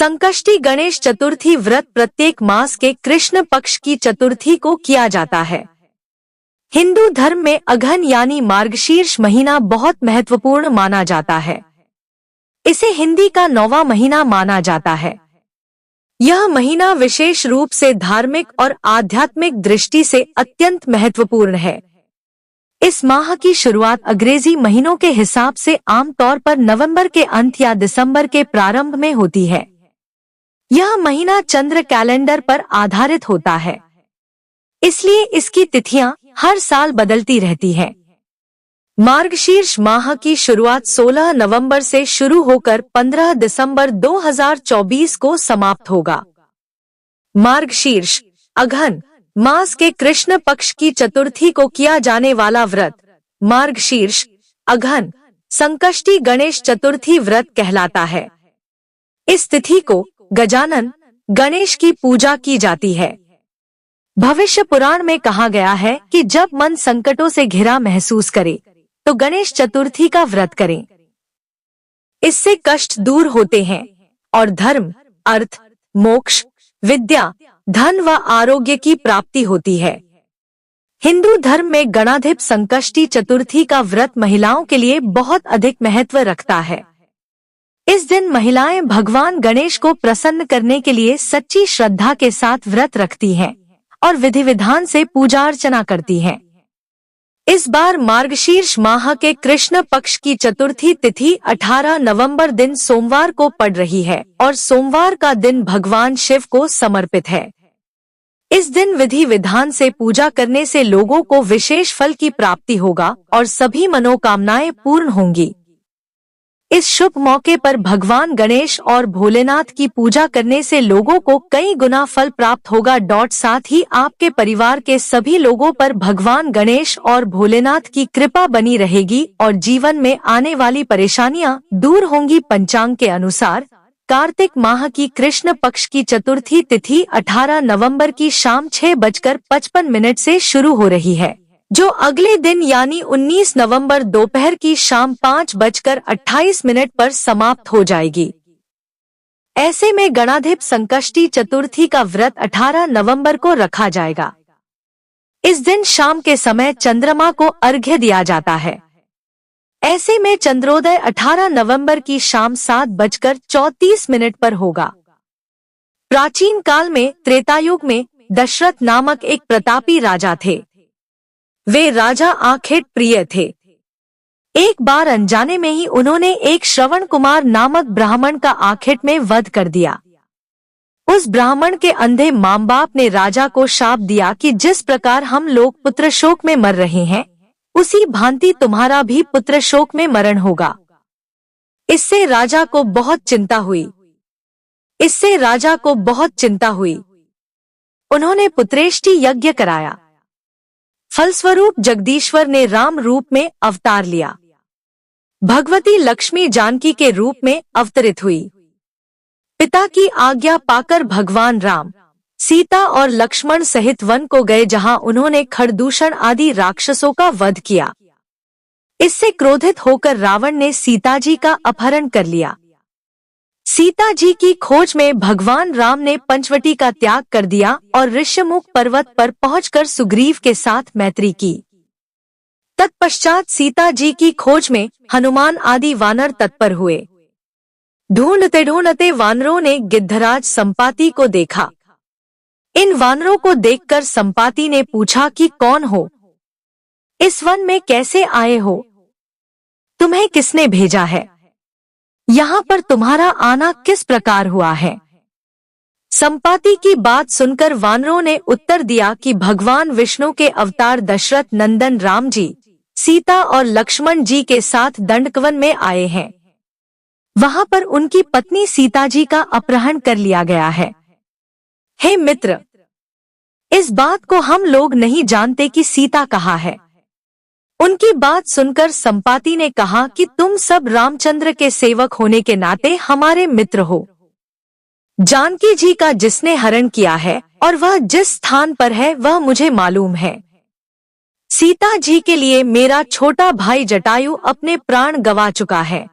संकष्टी गणेश चतुर्थी व्रत प्रत्येक मास के कृष्ण पक्ष की चतुर्थी को किया जाता है। हिंदू धर्म में अघन यानी मार्गशीर्ष महीना बहुत महत्वपूर्ण माना जाता है। इसे हिंदी का 9वां महीना माना जाता है। यह महीना विशेष रूप से धार्मिक और आध्यात्मिक दृष्टि से अत्यंत महत्वपूर्ण है। इस माह की शुरुआत अंग्रेजी महीनों के हिसाब से आमतौर पर नवंबर के अंत या दिसंबर के प्रारंभ में होती है। यह महीना चंद्र कैलेंडर पर आधारित होता है, इसलिए इसकी तिथियां हर साल बदलती रहती हैं। मार्गशीर्ष माह की शुरुआत 16 नवंबर से शुरू होकर 15 दिसंबर 2024 को समाप्त होगा। मार्गशीर्ष अघन मास के कृष्ण पक्ष की चतुर्थी को किया जाने वाला व्रत मार्गशीर्ष अघन संकष्टी गणेश चतुर्थी व्रत कहलाता है। इस तिथि को गजानन गणेश की पूजा की जाती है। भविष्य पुराण में कहा गया है कि जब मन संकटों से घिरा महसूस करे तो गणेश चतुर्थी का व्रत करें। इससे कष्ट दूर होते हैं और धर्म, अर्थ, मोक्ष, विद्या, धन व आरोग्य की प्राप्ति होती है। हिंदू धर्म में गणाधिप संकष्टी चतुर्थी का व्रत महिलाओं के लिए बहुत अधिक महत्व रखता है। इस दिन महिलाएं भगवान गणेश को प्रसन्न करने के लिए सच्ची श्रद्धा के साथ व्रत रखती हैं और विधि विधान से पूजा अर्चना करती हैं। इस बार मार्गशीर्ष माह के कृष्ण पक्ष की चतुर्थी तिथि 18 नवंबर दिन सोमवार को पड़ रही है और सोमवार का दिन भगवान शिव को समर्पित है। इस दिन विधि विधान से पूजा करने से लोगों को विशेष फल की प्राप्ति होगा और सभी मनोकामनाएं पूर्ण होंगी। इस शुभ मौके पर भगवान गणेश और भोलेनाथ की पूजा करने से लोगों को कई गुना फल प्राप्त होगा। साथ ही आपके परिवार के सभी लोगों पर भगवान गणेश और भोलेनाथ की कृपा बनी रहेगी और जीवन में आने वाली परेशानियां दूर होंगी। पंचांग के अनुसार कार्तिक माह की कृष्ण पक्ष की चतुर्थी तिथि 18 नवंबर की शाम 6:55 से शुरू हो रही है, जो अगले दिन यानी 19 नवंबर दोपहर की शाम 5:28 पर समाप्त हो जाएगी। ऐसे में गणाधिप संकष्टी चतुर्थी का व्रत 18 नवंबर को रखा जाएगा। इस दिन शाम के समय चंद्रमा को अर्घ्य दिया जाता है। ऐसे में चंद्रोदय 18 नवंबर की शाम 7:34 पर होगा। प्राचीन काल में त्रेतायुग में दशरथ नामक एक प्रतापी राजा थे। वे राजा आखेट प्रिय थे। एक बार अनजाने में ही उन्होंने एक श्रवण कुमार नामक ब्राह्मण का आखेट में वध कर दिया। उस ब्राह्मण के अंधे माँ बाप ने राजा को शाप दिया कि जिस प्रकार हम लोग पुत्र शोक में मर रहे हैं, उसी भांति तुम्हारा भी पुत्र शोक में मरण होगा। इससे राजा को बहुत चिंता हुई। उन्होंने पुत्रेष्टि यज्ञ कराया। फलस्वरूप जगदीश्वर ने राम रूप में अवतार लिया। भगवती लक्ष्मी जानकी के रूप में अवतरित हुई। पिता की आज्ञा पाकर भगवान राम, सीता और लक्ष्मण सहित वन को गए, जहां उन्होंने खरदूषण आदि राक्षसों का वध किया। इससे क्रोधित होकर रावण ने सीता जी का अपहरण कर लिया। सीता जी की खोज में भगवान राम ने पंचवटी का त्याग कर दिया और ऋष्यमुख पर्वत पर पहुंचकर सुग्रीव के साथ मैत्री की। तत्पश्चात सीता जी की खोज में हनुमान आदि वानर तत्पर हुए। ढूंढते ढूंढते वानरों ने गिद्धराज संपाति को देखा। इन वानरों को देखकर संपाति ने पूछा कि कौन हो? इस वन में कैसे आए हो? तुम्हें किसने भेजा है? यहाँ पर तुम्हारा आना किस प्रकार हुआ है? संपाति की बात सुनकर वानरों ने उत्तर दिया कि भगवान विष्णु के अवतार दशरथ नंदन राम जी, सीता और लक्ष्मण जी के साथ दंडकवन में आए हैं। वहाँ पर उनकी पत्नी सीता जी का अपहरण कर लिया गया है। हे मित्र, इस बात को हम लोग नहीं जानते कि सीता कहाँ है। उनकी बात सुनकर संपाति ने कहा कि तुम सब रामचंद्र के सेवक होने के नाते हमारे मित्र हो। जानकी जी का जिसने हरण किया है और वह जिस स्थान पर है वह मुझे मालूम है। सीता जी के लिए मेरा छोटा भाई जटायु अपने प्राण गंवा चुका है।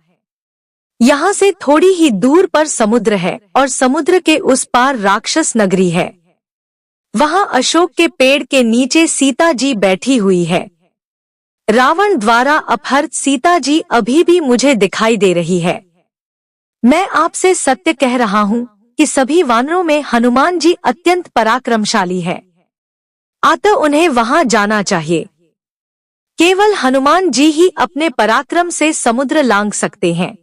यहाँ से थोड़ी ही दूर पर समुद्र है और समुद्र के उस पार राक्षस नगरी है। वहाँ अशोक के पेड़ के नीचे सीता जी बैठी हुई है। रावण द्वारा अपहृत सीता जी अभी भी मुझे दिखाई दे रही है। मैं आपसे सत्य कह रहा हूँ कि सभी वानरों में हनुमान जी अत्यंत पराक्रमशाली है, अतः उन्हें वहाँ जाना चाहिए। केवल हनुमान जी ही अपने पराक्रम से समुद्र लांघ सकते हैं,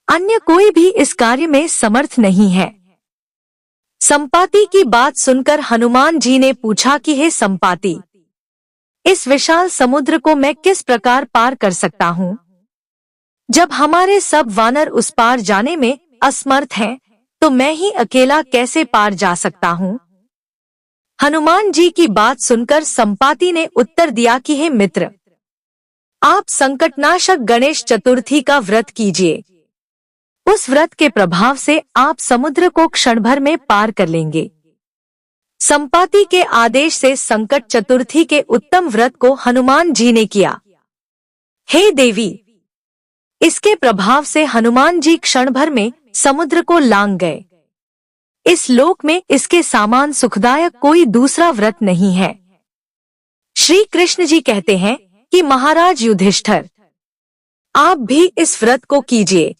अन्य कोई भी इस कार्य में समर्थ नहीं है। संपाति की बात सुनकर हनुमान जी ने पूछा कि हे संपाति, इस विशाल समुद्र को मैं किस प्रकार पार कर सकता हूँ? जब हमारे सब वानर उस पार जाने में असमर्थ हैं, तो मैं ही अकेला कैसे पार जा सकता हूँ? हनुमान जी की बात सुनकर संपाति ने उत्तर दिया कि हे मित्र, आप संकटनाशक गणेश चतुर्थी का व्रत कीजिए। उस व्रत के प्रभाव से आप समुद्र को क्षण भर में पार कर लेंगे। संपाति के आदेश से संकट चतुर्थी के उत्तम व्रत को हनुमान जी ने किया। हे देवी, इसके प्रभाव से हनुमान जी क्षण भर में समुद्र को लांघ गए। इस लोक में इसके समान सुखदायक कोई दूसरा व्रत नहीं है। श्री कृष्ण जी कहते हैं कि महाराज युधिष्ठिर, आप भी इस व्रत को कीजिए।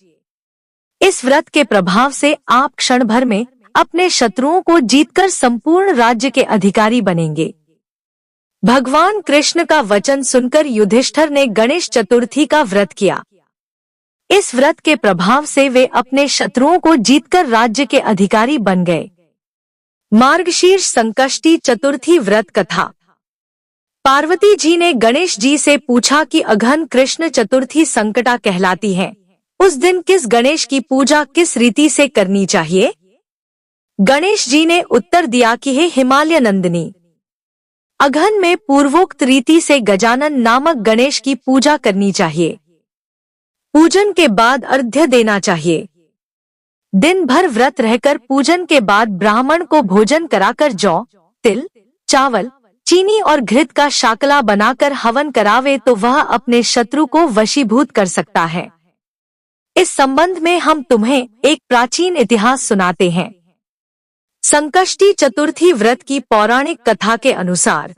इस व्रत के प्रभाव से आप क्षण भर में अपने शत्रुओं को जीतकर संपूर्ण राज्य के अधिकारी बनेंगे। भगवान कृष्ण का वचन सुनकर युधिष्ठिर ने गणेश चतुर्थी का व्रत किया। इस व्रत के प्रभाव से वे अपने शत्रुओं को जीतकर राज्य के अधिकारी बन गए। मार्गशीर्ष संकष्टी चतुर्थी व्रत कथा। पार्वती जी ने गणेश जी से पूछा कि अघन कृष्ण चतुर्थी संकटा कहलाती है, उस दिन किस गणेश की पूजा किस रीति से करनी चाहिए? गणेश जी ने उत्तर दिया कि हे हिमालय नंदिनी, अघन में पूर्वोक्त रीति से गजानन नामक गणेश की पूजा करनी चाहिए। पूजन के बाद अर्घ्य देना चाहिए। दिन भर व्रत रहकर पूजन के बाद ब्राह्मण को भोजन कराकर जौ, तिल, चावल, चीनी और घृत का शाकला बनाकर हवन करावे तो वह अपने शत्रु को वशीभूत कर सकता है। इस संबंध में हम तुम्हें एक प्राचीन इतिहास सुनाते हैं। संकष्टी चतुर्थी व्रत की पौराणिक कथा के अनुसार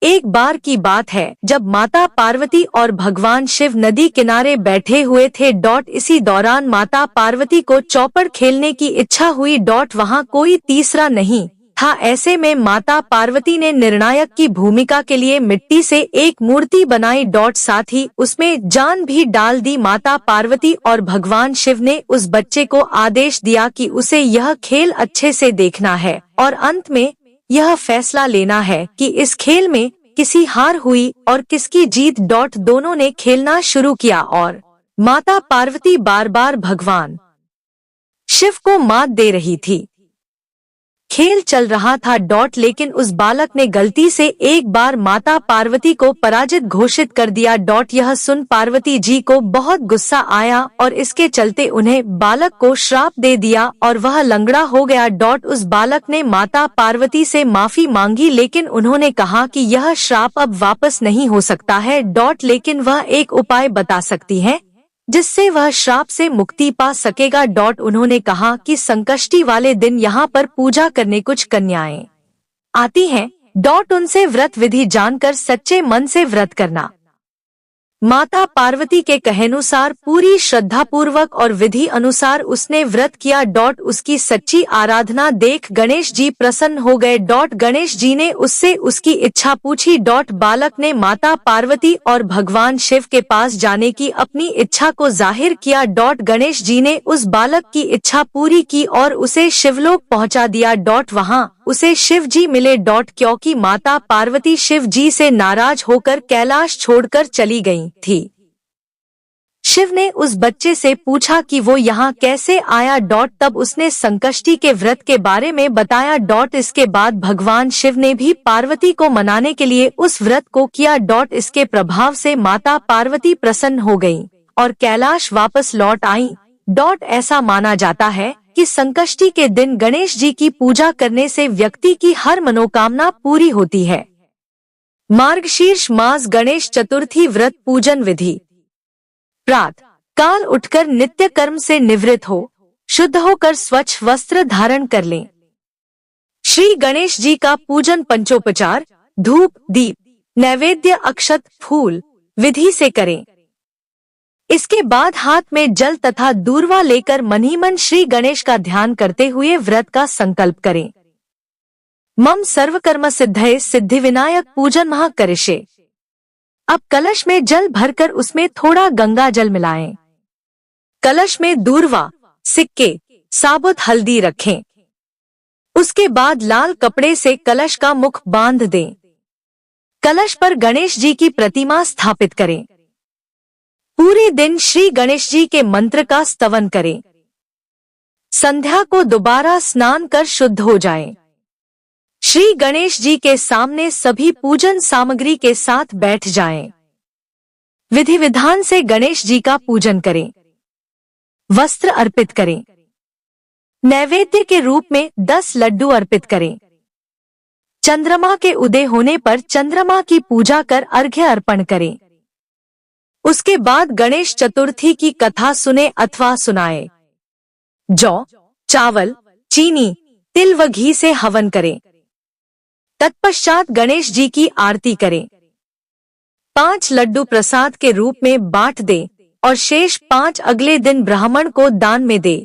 एक बार की बात है जब माता पार्वती और भगवान शिव नदी किनारे बैठे हुए थे। इसी दौरान माता पार्वती को चौपड़ खेलने की इच्छा हुई। वहाँ कोई तीसरा नहीं था। ऐसे में माता पार्वती ने निर्णायक की भूमिका के लिए मिट्टी से एक मूर्ति बनाई। साथ ही उसमें जान भी डाल दी। माता पार्वती और भगवान शिव ने उस बच्चे को आदेश दिया कि उसे यह खेल अच्छे से देखना है और अंत में यह फैसला लेना है कि इस खेल में किसी हार हुई और किसकी जीत। दोनों ने खेलना शुरू किया और माता पार्वती बार बार भगवान शिव को मात दे रही थी। खेल चल रहा था। लेकिन उस बालक ने गलती से एक बार माता पार्वती को पराजित घोषित कर दिया। यह सुन पार्वती जी को बहुत गुस्सा आया और इसके चलते उन्हें बालक को श्राप दे दिया और वह लंगड़ा हो गया। उस बालक ने माता पार्वती से माफी मांगी, लेकिन उन्होंने कहा कि यह श्राप अब वापस नहीं हो सकता है। लेकिन वह एक उपाय बता सकती है जिससे वह श्राप से मुक्ति पा सकेगा। उन्होंने कहा कि संकष्टी वाले दिन यहाँ पर पूजा करने कुछ कन्याएं आती हैं। उनसे व्रत विधि जानकर सच्चे मन से व्रत करना। माता पार्वती के कहेनुसार पूरी श्रद्धा पूर्वक और विधि अनुसार उसने व्रत किया। उसकी सच्ची आराधना देख गणेश जी प्रसन्न हो गए। गणेश जी ने उससे उसकी इच्छा पूछी। बालक ने माता पार्वती और भगवान शिव के पास जाने की अपनी इच्छा को जाहिर किया। गणेश जी ने उस बालक की इच्छा पूरी की और उसे शिवलोक पहुंचा दिया। वहां उसे शिव जी मिले। क्योंकि माता पार्वती शिव जी से नाराज होकर कैलाश छोड़कर चली गई थी। शिव ने उस बच्चे से पूछा कि वो यहाँ कैसे आया। तब उसने संकष्टी के व्रत के बारे में बताया। इसके बाद भगवान शिव ने भी पार्वती को मनाने के लिए उस व्रत को किया। इसके प्रभाव से माता पार्वती प्रसन्न हो गई और कैलाश वापस लौट आई। ऐसा माना जाता है कि संकष्टी के दिन गणेश जी की पूजा करने से व्यक्ति की हर मनोकामना पूरी होती है। मार्गशीर्ष मास गणेश चतुर्थी व्रत पूजन विधि। प्रात काल उठकर नित्य कर्म से निवृत्त हो, शुद्ध होकर स्वच्छ वस्त्र धारण कर लें। श्री गणेश जी का पूजन पंचोपचार, धूप, दीप, नैवेद्य, अक्षत, फूल विधि से करें। इसके बाद हाथ में जल तथा दूर्वा लेकर मन ही मन श्री गणेश का ध्यान करते हुए व्रत का संकल्प करें। मम सर्वकर्म सिद्धये सिद्धि विनायक पूजन महा करिष्ये। अब कलश में जल भरकर उसमें थोड़ा गंगा जल मिलाएं। कलश में दूर्वा, सिक्के, साबुत हल्दी रखें। उसके बाद लाल कपड़े से कलश का मुख बांध दें। कलश पर गणेश जी की प्रतिमा स्थापित करें। पूरे दिन श्री गणेश जी के मंत्र का स्तवन करें। संध्या को दोबारा स्नान कर शुद्ध हो जाएं। श्री गणेश जी के सामने सभी पूजन सामग्री के साथ बैठ जाएं। विधि विधान से गणेश जी का पूजन करें। वस्त्र अर्पित करें। नैवेद्य के रूप में 10 लड्डू अर्पित करें। चंद्रमा के उदय होने पर चंद्रमा की पूजा कर अर्घ्य अर्पण करें। उसके बाद गणेश चतुर्थी की कथा सुने अथवा सुनाए। जौ, चावल, चीनी, तिल व घी से हवन करें। तत्पश्चात गणेश जी की आरती करें। 5 लड्डू प्रसाद के रूप में बांट दें और शेष 5 अगले दिन ब्राह्मण को दान में दे।